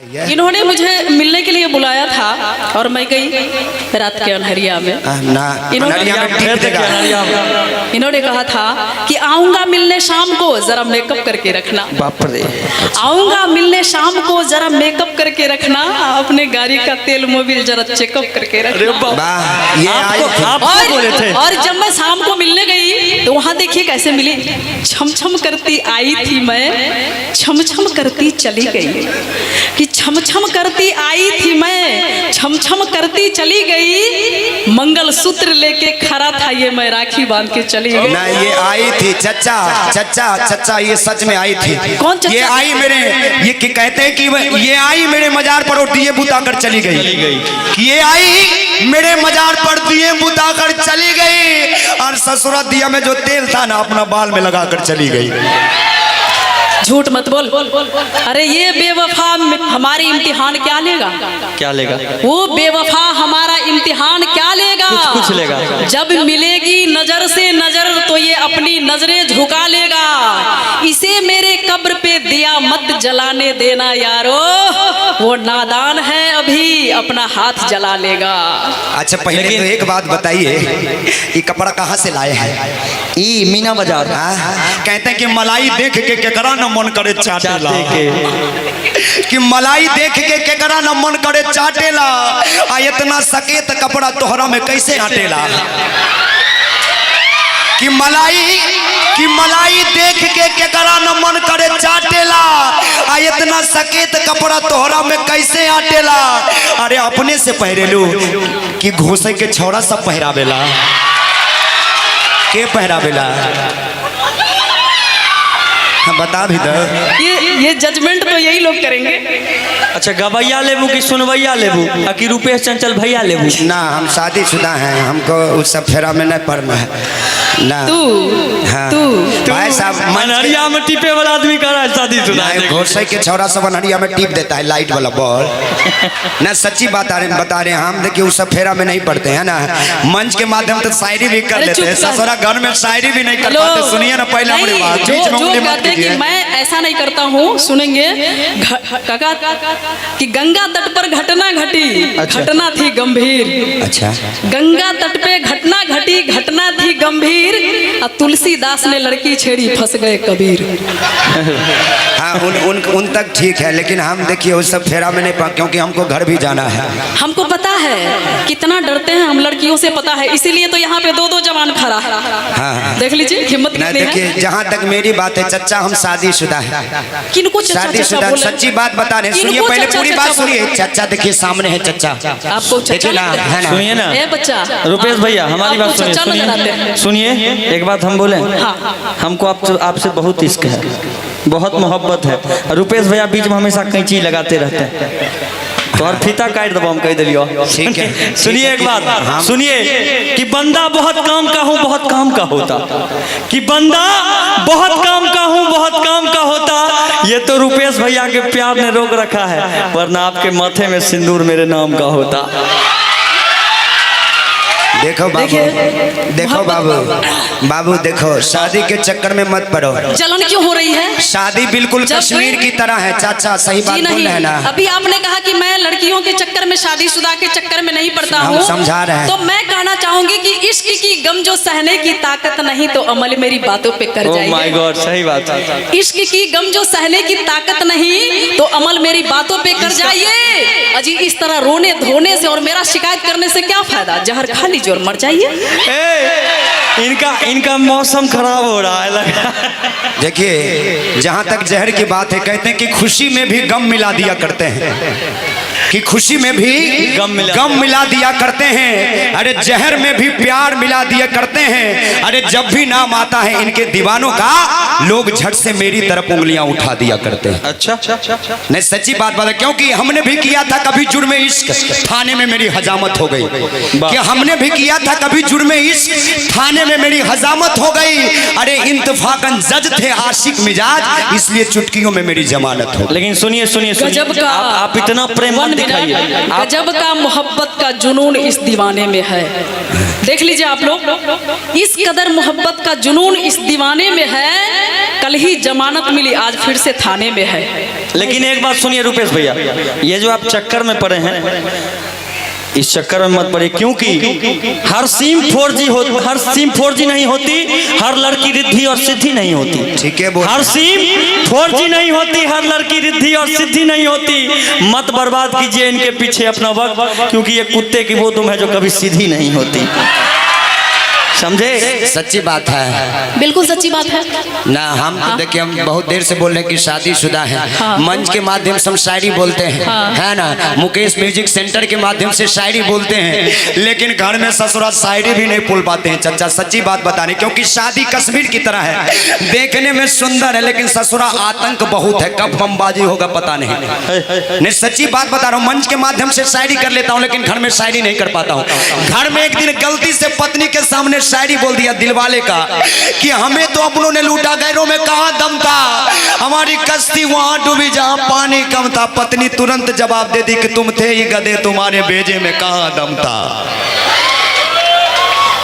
इन्होंने मुझे मिलने के लिए बुलाया था और मैं गई रात के अंधेरिया में। इन्होंने कहा था कि आऊंगा मिलने शाम को, जरा मेकअप करके रखना। बाप रे। आऊंगा मिलने शाम को, जरा मेकअप करके रखना, अपने गाड़ी का तेल मोबिल जरा चेकअप करके रखना। और जब मैं शाम को मिलने गई तो वहां देखिए कैसे मिली। छम छम करती आई थी मैं, छम छम करती चली गई। कि छम छम करती आई थी मैं, छम छम करती चली गई। मंगल सूत्र लेके खड़ा था ये, मैं राखी बांध के चली गई। ना ये आई थी चचा चचा चचा, ये सच में आई थी। कौन चचा? ये आई मेरे, ये कहते हैं कि ये आई मेरे मजार पर और दिए बुता कर चली गई। ये आई मेरे मजार पर दिए बुता कर चली गई, और ससुरा दिया में जो तेल था ना अपना बाल में लगा कर चली गई। झूठ मत बोल। अरे ये बेवफा हमारी इम्तिहान क्या लेगा? क्या लेगा? वो बेवफा हमारा इम्तिहान क्या लेगा? कुछ लेगा। जब मिलेगी नजर से नजर तो ये अपनी नजरें झुका लेगा। इसे मेरे कब्र पे दिया मत जलाने देना यारो, वो नादान है अभी अपना हाथ जला लेगा। अच्छा पहले तो एक बात बताइए, ये कपड़ा कहाँ से लाए हैं? ई मीना बाजार। कहते हैं कि मलाई देख के केकरा न मन करे चाटेला, कि मलाई देख के केकरा न मन करे चाटेला, आ इतना सकेत कपड़ा तोहरा में कैसे आटेला। कि मलाई देख के केकरा न मन करे चाटेला, आ इतना सकेत कपड़ा तोहरा में कैसे आटेला। अरे अपने से पहरेलू कि घोसे के छौड़ा सब पहरावेला, के पहरावेला? बता भी दो। ये जजमेंट तो यही लोग करेंगे। अच्छा गवैया लेबू कि सुनवैया लेबू, कि रुपेश चंचल भैया लेबू? ना हम शादीशुदा हैं, हमको उस सब फेरा में नहीं पड़ना है ना। तू भाई साहब मनहरिया में टिपे वाला आदमी का शादीशुदा है। घोड़े के छौड़ा सब मनहरिया में टिप देता है लाइट वाला बॉल ना। सच्ची बता रहे हैं हम, देखिए उस सब फेरा में नहीं पड़ते हैं ना। मंच के माध्यम से शायरी भी कर लेते हैं, ससुरा घर में शायरी भी नहीं कर पाते। सुनिए ना पहले हमारी बात, जो कहते हैं कि मैं ऐसा नहीं करता हूँ, सुनेंगे काका कि गंगा तट पर घटना घटी। अच्छा। घटना थी गंभीर। अच्छा। गंगा तट पे घटना घटी, घटना थी गंभीर, और तुलसीदास ने लड़की छेड़ी फंस गए कबीर। हाँ उन तक ठीक है, लेकिन हम देखिए उस सब फेरा में नहीं पा, क्योंकि हमको घर भी जाना है। हमको पता है कितना डरते हैं हम लड़कियों से, पता है, इसीलिए तो यहाँ पे दो जवान खड़ा है। हाँ। देख लीजिए हिम्मत कितनी है। देखिए जहाँ तक मेरी बात है चचा, हम शादीशुदा है। किनको शादीशुदा? सच्ची बात बता रहे, सुनिए पहले पूरी बात सुनिए। चचा देखिए सामने है चचा, आपको देखिए ना, है ना? सुनिए ना बच्चा रुपेश भैया, हमारी बात सुनिए। सुनिए एक बात हम बोले, हमको आपसे बहुत इश्क है, बहुत मोहब्बत है। रुपेश भैया बीच में हमेशा कैंची लगाते रहते हैं, तो और फीता काट दबो हम कह दिलियो। ठीक है सुनिए एक बात, सुनिए कि बंदा बहुत काम का हूँ बहुत काम का होता, कि बंदा बहुत काम का हूँ बहुत काम का होता। ये तो रुपेश भैया के प्यार ने रोक रखा है, वरना आपके माथे में सिंदूर मेरे नाम का होता। देखो बाबू, देखो बाबू देखो, शादी के चक्कर में मत पड़ो। जलन क्यों हो रही है? शादी बिल्कुल कश्मीर की तरह है चाचा, सही बात बोल रहे हैं ना। अभी आपने कहा कि मैं लड़कियों के चक्कर में, शादीशुदा के चक्कर में नहीं पड़ता हूँ, समझा रहे हैं। तो मैं कहना चाहूंगी कि इश्क की गम जो सहने की ताकत नहीं, तो अमल मेरी बातों पे कर जाइए। ओह माय गॉड, सही बात है। इश्क की गम जो सहने की ताकत नहीं, तो अमल मेरी बातों पे कर जाइए। अजी इस तरह रोने धोने से और मेरा शिकायत करने से क्या फायदा? जहर खा लीजिए और मर जाइए। इनका मौसम खराब हो रहा है लगा। देखिए जहाँ तक जहर की बात है, कहते हैं कि खुशी में भी गम मिला दिया करते हैं, कि खुशी में भी गम मिला दिया करते हैं। अरे जहर में भी प्यार मिला दिया करते हैं। अरे जब भी नाम आता है इनके दीवानों का, लोग झट से मेरी तरफ उंगलियां उठा दिया करते हैं। अच्छा नहीं सच्ची बात है, क्योंकि हमने भी किया था कभी जुर्म इश्क, थाने में मेरी हजामत हो गई। कि हमने भी किया था कभी जुर्म इश्क, थाने में मेरी हजामत हो गई। अरे इंतफाकन जज थे आशिक मिजाज, इसलिए चुटकियों में मेरी जमानत हो। लेकिन सुनिए गजब का आप इतना प्रेम दिखाइए, गजब का मोहब्बत का जुनून इस दीवाने में है। देख लीजिए आप लोग, इस कदर मोहब्बत का जुनून इस दीवाने में है कल ही जमानत मिली, आज फिर से थाने में है। लेकिन एक बात सुनिए रुपेश भैया, ये जो आप चक्कर में पड़े हैं, इस चक्कर में मत पड़े, क्योंकि हर सिम 4G नहीं होती, हर लड़की रिद्धि और सिद्धि नहीं होती। ठीक है, हर सिम 4G नहीं होती, हर लड़की रिद्धि और सिद्धि नहीं होती। मत बर्बाद कीजिए इनके पीछे अपना वक्त, क्योंकि ये कुत्ते की वो तुम है जो कभी सीधी नहीं होती। समझे? सच्ची बात है, बिल्कुल सच्ची बात है ना। हम तो देखिए, हम बहुत देर से बोल रहे हैं कि शादीशुदा है। मंच के माध्यम से हम शायरी बोलते हैं, है ना। मुकेश म्यूजिक सेंटर के माध्यम से शायरी बोलते हैं, लेकिन घर में ससुराल शायरी भी नहीं बोल पाते हैं चचा। सच्ची बात बताने, क्योंकि शादी कश्मीर की तरह है, देखने में सुंदर है, लेकिन ससुराल आतंक बहुत है, कब बमबाजी होगा पता नहीं। नहीं, सच्ची बात बता रहा हूँ। मंच के माध्यम से शायरी कर लेता हूँ, लेकिन घर में शायरी नहीं कर पाता हूँ। घर में एक दिन गलती से पत्नी के सामने शायरी बोल दिया दिलवाले का कि हमें तो अपनों ने लूटा, गैरों में कहां दम था, हमारी कश्ती वहां डूबी जहां पानी कम था। पत्नी तुरंत जवाब दे दी कि तुम थे ही गधे, तुम्हारे भेजे में कहां दम था,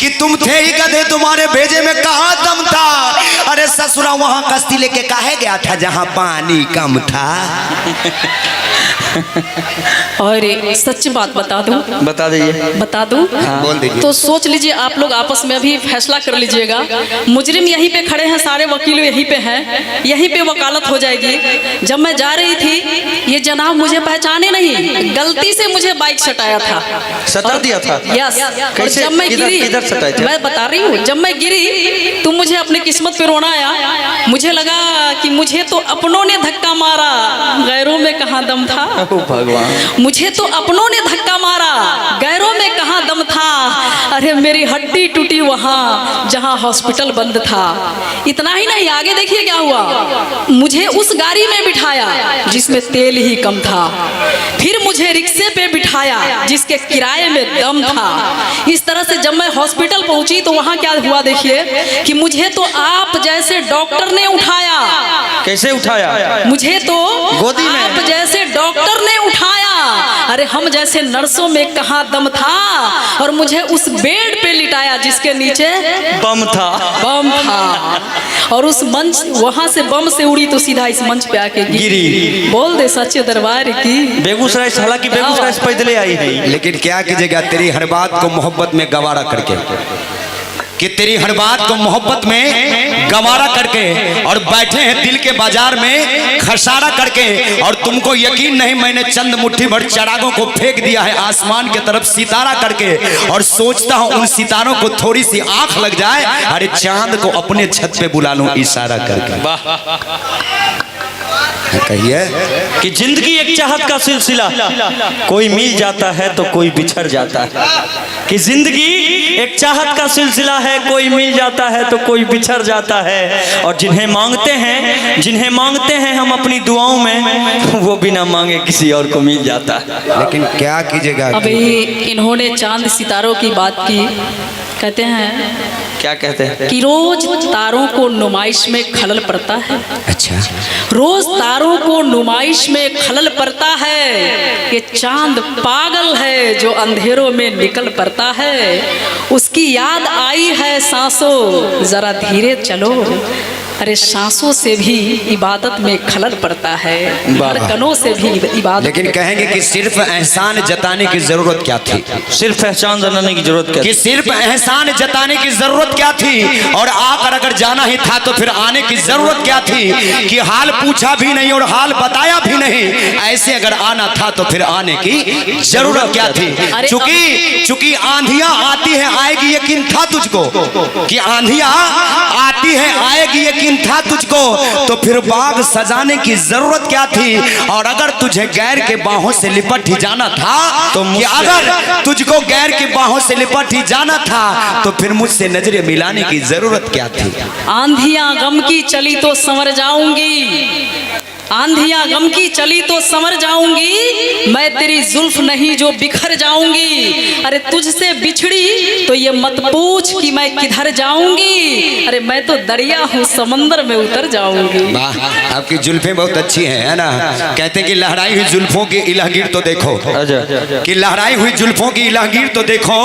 कि तुम थे ही गधे, तुम्हारे भेजे में कहां दम था। अरे ससुरा वहां कश्ती लेके काहे गया था जहां पानी कम था। और सच बात बता दूं, बता दीजिए। बता दूं, बोल दीजिए। तो सोच लीजिए आप लोग आपस में अभी फैसला कर लीजिएगा। मुजरिम यहीं पे खड़े हैं, सारे वकील यहीं पे हैं, यहीं पे वकालत हो जाएगी। जब मैं जा रही थी, ये जनाब मुझे पहचाने नहीं, गलती से मुझे बाइक सटाया था, सटा दिया था। यस। और कैसे? जब मैं गिरी, किधर सटाए थे? मैं बता रही हूँ, जब मैं गिरी तो मुझे अपनी किस्मत पे रोना आया। मुझे लगा कि मुझे तो अपनों ने धक्का मारा, गैरों में कहाँ दम था। भगवान, मुझे तो अपनों ने धक्का मारा, गैरों में कहाँ दम था। अरे मेरी हड्डी टूटी वहाँ जहाँ हॉस्पिटल बंद था। इतना ही नहीं, आगे देखिए क्या हुआ। मुझे उस गाड़ी में बिठाया जिसमें तेल ही कम था, फिर मुझे रिक्शे पे बिठाया जिसके किराए में दम था। इस तरह से जब मैं हॉस्पिटल पहुंची तो वहाँ क्या हुआ देखिए, कि मुझे तो आप जैसे डॉक्टर ने उठाया। कैसे उठाया? मुझे तो गोदी में। आप जैसे डॉक्टर ने उठाया। अरे हम जैसे नर्सों में कहाँ दम था, और मुझे उस बेड पे लिटाया जिसके नीचे बम था। बम था, और उस मंच वहां से बम से उड़ी तो सीधा इस मंच पे आके गिरी। बोल दे सच्चे दरबार की। बेगूसराय, हालांकि बेगूसराय से पैदल आई है, लेकिन क्या कीजिएगा, तेरी हर बात को मोहब्बत में गवारा करके, कि तेरी हर बात को मोहब्बत में गवारा करके, और बैठे हैं दिल के बाजार में खसारा करके। और तुमको यकीन नहीं, मैंने चंद मुट्ठी भर चरागों को फेंक दिया है आसमान की तरफ सितारा करके, और सोचता हूं उन सितारों को थोड़ी सी आंख लग जाए, अरे चांद को अपने छत पे बुला लूं इशारा करके। कहिए कि जिंदगी एक चाहत का सिलसिला, कोई मिल जाता है तो कोई बिछड़ जाता है। कि जिंदगी एक चाहत का सिलसिला है, कोई मिल जाता है तो कोई बिछड़ जाता है। और जिन्हें मांगते हैं हम अपनी दुआओं में, वो बिना मांगे किसी और को मिल जाता है। लेकिन क्या कीजिएगा, अभी इन्होंने चांद सितारों की बात की। कहते हैं, क्या कहते हैं? कि रोज तारों को नुमाइश में खलल पड़ता है। अच्छा, रोज तारों को नुमाइश में खलल पड़ता है। ये चांद पागल है जो अंधेरों में निकल पड़ता है। उसकी याद आई है सांसों, जरा धीरे चलो। अरे सांसों से भी इबादत में खलल पड़ता है, धड़कनों से भी इबादत। लेकिन कहेंगे कि सिर्फ एहसान जताने की जरूरत क्या थी? सिर्फ एहसान जताने की जरूरत क्या थी? कि सिर्फ एहसान जताने की जरूरत क्या थी? और आकर अगर जाना ही था तो फिर आने की जरूरत क्या थी? कि हाल पूछा भी नहीं और हाल बताया भी नहीं, ऐसे अगर आना था तो फिर आने की जरूरत क्या थी? चूंकि आंधियां आती है आएगी यकीन था तुझको, कि आंधियां आती है आएगी यकीन था तुझको, तो फिर बाग सजाने की जरूरत क्या थी? और अगर तुझे गैर के बाहों से लिपट ही जाना था, तो अगर तुझको गैर की बाहों से लिपट ही जाना था, तो फिर मुझसे नजरें मिलाने की जरूरत क्या थी? आंधियां गम की चली तो संवर जाऊंगी, आंधियां गम की चली तो संवर जाऊंगी, मैं तेरी जुल्फ नहीं जो बिखर जाऊंगी। अरे तुझसे बिछड़ी तो ये मत पूछ कि मैं किधर जाऊंगी, अरे मैं तो दरिया हूँ समंदर में उतर जाऊंगी। वाह, आपकी जुल्फें बहुत अच्छी हैं, है ना। कहते हैं कि लहराई हुई जुल्फों की इलाहगीर तो देखो, कि लहराई हुई जुल्फों की इलाहगीर तो देखो,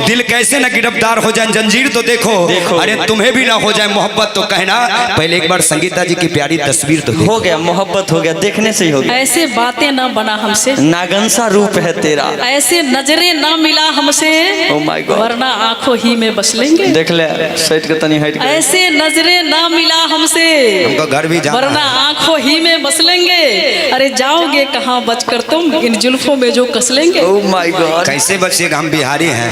दिल कैसे न गिरफ्तार हो जाए जंजीर तो देखो, अरे तुम्हें भी ना हो जाए मोहब्बत तो कहना। पहले एक बार संगीता जी की प्यारी तस्वीर तो हो गया, मोहब्बत हो गया, देखने से ही हो गया। ऐसे बातें ना बना हमसे, नागन सा रूप है तेरा, ऐसे नजरें ना मिला हमसे, Oh my God। वरना आंखों ही में बस लेंगे। देख ले साइड के तनी हट गए। ऐसे नजरें ना मिला हमसे, हमको घर भी जाना वरना आंखों ही में बस लेंगे। अरे जाओगे कहाँ बचकर तुम, इन जुल्फों में जो कस लेंगे। Oh my God। कैसे बचिएगा, हम बिहारी हैं।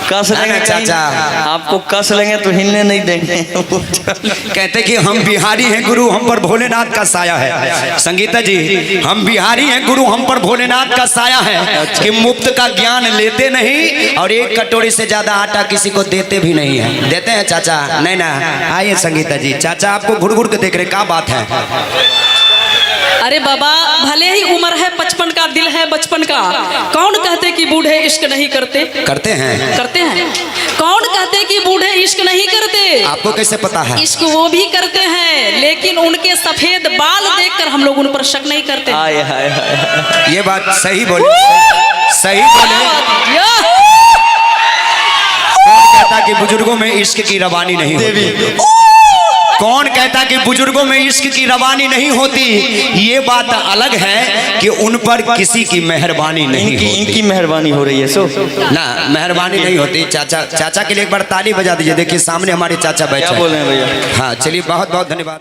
कस लेंगे चाचा, आपको कस लेंगे तो हिलने नहीं देंगे। कहते कि हम बिहारी हैं गुरु, हम पर भोलेनाथ का साया है। संगीता जी, हम बिहारी हैं गुरु, हम पर भोलेनाथ का साया है, कि मुफ्त का ज्ञान लेते नहीं और एक कटोरी से ज्यादा आटा किसी को देते भी नहीं है। देते हैं चाचा? नहीं ना। आइए संगीता जी, चाचा आपको घुड़ घुड़ के देख रहे, क्या बात है? अरे बाबा, भले ही उम्र है 55 का, दिल है बचपन का, कौन कहते कि बूढ़े इश्क नहीं करते? करते हैं, करते हैं। कौन कहते कि बूढ़े इश्क नहीं करते? आपको कैसे पता है? इश्क वो भी करते हैं, लेकिन उनके सफेद बाल देखकर हम लोग उन पर शक नहीं करते। हाय हाय हाय, ये बात सही बोले, सही बोले। कौन कहता कि बुजुर्गों में इश्क की रवानी नहीं होती? कौन कहता कि बुजुर्गों में इश्क की रवानी नहीं होती? ये बात अलग है कि उन पर किसी की मेहरबानी नहीं होती। इनकी मेहरबानी हो रही है। सो ना, मेहरबानी नहीं होती। चाचा, चाचा के लिए एक बार ताली बजा दीजिए। देखिए सामने हमारे चाचा बैठे क्या हैं। बोल रहे हैं भैया? हाँ चलिए, बहुत बहुत धन्यवाद।